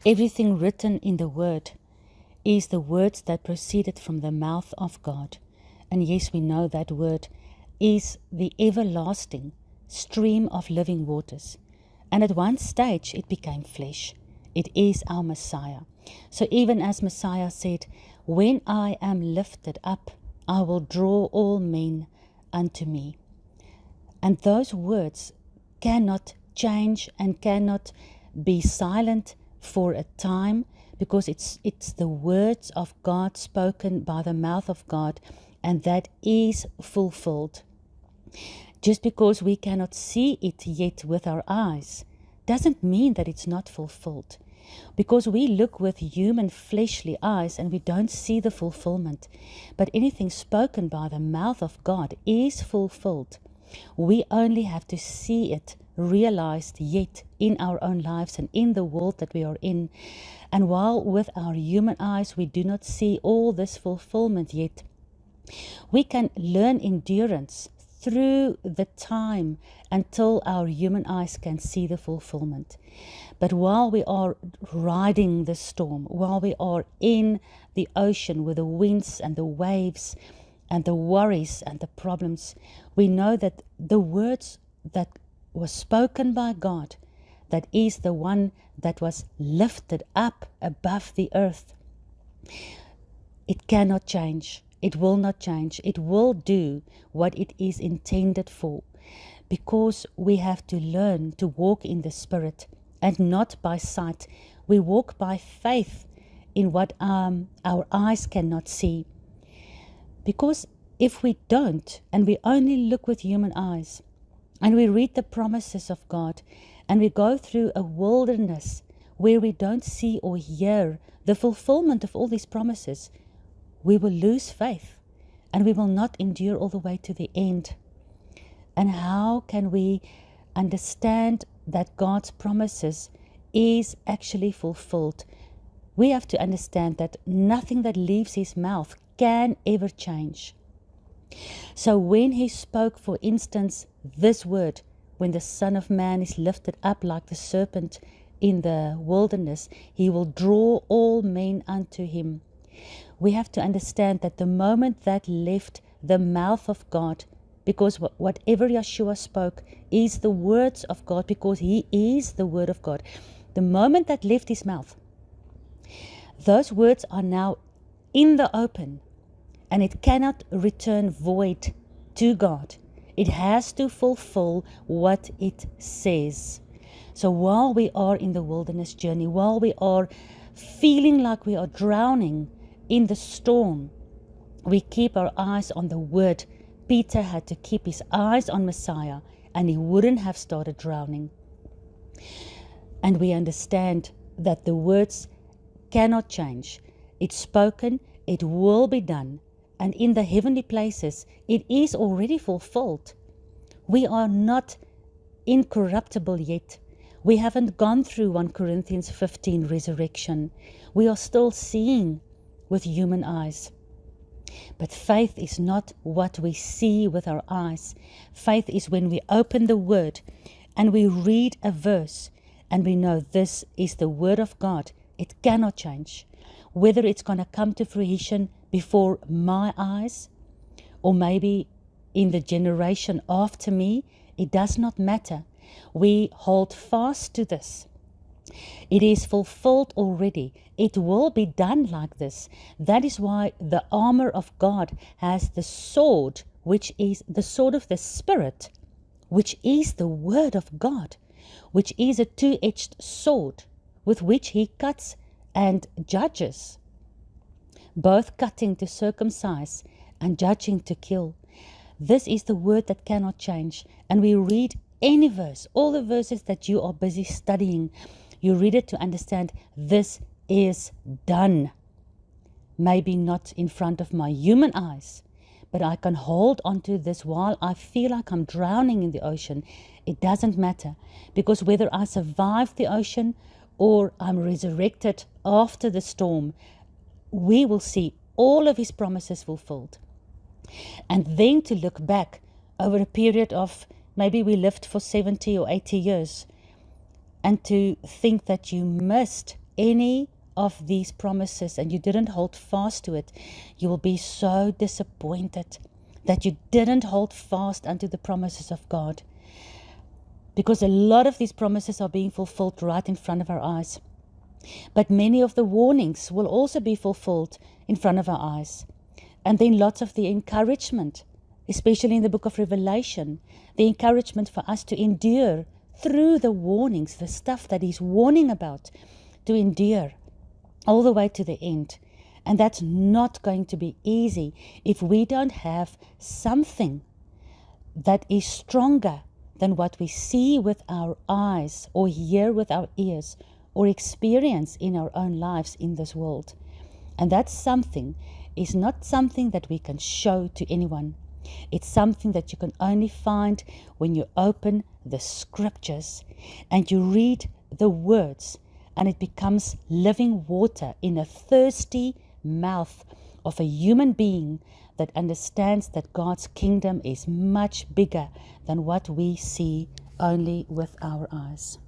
Everything written in the Word is the words that proceeded from the mouth of God. And yes, we know that Word is the everlasting stream of living waters. And at one stage it became flesh. It is our Messiah. So even as Messiah said, "When I am lifted up, I will draw all men unto me." And those words cannot change and cannot be silent for a time, because it's the words of God spoken by the mouth of God, and that is fulfilled. Just because we cannot see it yet with our eyes doesn't mean that it's not fulfilled. Because we look with human fleshly eyes and we don't see the fulfillment. But anything spoken by the mouth of God is fulfilled. We only have to see it realized yet in our own lives and in the world that we are in. And while with our human eyes we do not see all this fulfillment yet, we can learn endurance through the time until our human eyes can see the fulfillment. But while we are riding the storm, while we are in the ocean with the winds and the waves and the worries and the problems, we know that the words that was spoken by God, that is the one that was lifted up above the earth, it cannot change. It will not change. It will do what it is intended for, because we have to learn to walk in the Spirit and not by sight. We walk by faith in what our eyes cannot see. Because if we don't, and we only look with human eyes, and we read the promises of God, and we go through a wilderness where we don't see or hear the fulfillment of all these promises, we will lose faith and we will not endure all the way to the end. And how can we understand that God's promises is actually fulfilled? We have to understand that nothing that leaves his mouth can ever change. So when he spoke, for instance, this word, when the Son of Man is lifted up like the serpent in the wilderness, he will draw all men unto him. We have to understand that the moment that left the mouth of God, because whatever Yeshua spoke is the words of God, because he is the word of God. The moment that left his mouth, those words are now in the open, and it cannot return void to God. It has to fulfill what it says. So while we are in the wilderness journey, while we are feeling like we are drowning in the storm, we keep our eyes on the word. Peter had to keep his eyes on Messiah, and he wouldn't have started drowning. And we understand that the words cannot change. It's spoken, it will be done. And in the heavenly places, it is already fulfilled. We are not incorruptible yet. We haven't gone through 1 Corinthians 15 resurrection. We are still seeing with human eyes. But faith is not what we see with our eyes. Faith is when we open the word and we read a verse and we know this is the word of God. It cannot change. Whether it's going to come to fruition before my eyes or maybe in the generation after me, it does not matter. We hold fast to this. It is fulfilled already. It will be done like this. That is why the armor of God has the sword, which is the sword of the Spirit, which is the word of God, which is a two-edged sword with which he cuts and judges, both cutting to circumcise and judging to kill. This is the word that cannot change. And we read any verse, all the verses that you are busy studying, you read it to understand this is done. Maybe not in front of my human eyes, but I can hold on to this while I feel like I'm drowning in the ocean. It doesn't matter, because whether I survive the ocean or I'm resurrected after the storm, we will see all of his promises fulfilled. And then to look back over a period of maybe we lived for 70 or 80 years, and to think that you missed any of these promises and you didn't hold fast to it, you will be so disappointed that you didn't hold fast unto the promises of God. Because a lot of these promises are being fulfilled right in front of our eyes. But many of the warnings will also be fulfilled in front of our eyes. And then lots of the encouragement, especially in the book of Revelation, the encouragement for us to endure through the warnings, the stuff that he's warning about, to endure all the way to the end. And that's not going to be easy if we don't have something that is stronger than what we see with our eyes or hear with our ears or experience in our own lives in this world. And that something is not something that we can show to anyone. It's something that you can only find when you open the scriptures and you read the words, and it becomes living water in a thirsty mouth of a human being that understands that God's kingdom is much bigger than what we see only with our eyes.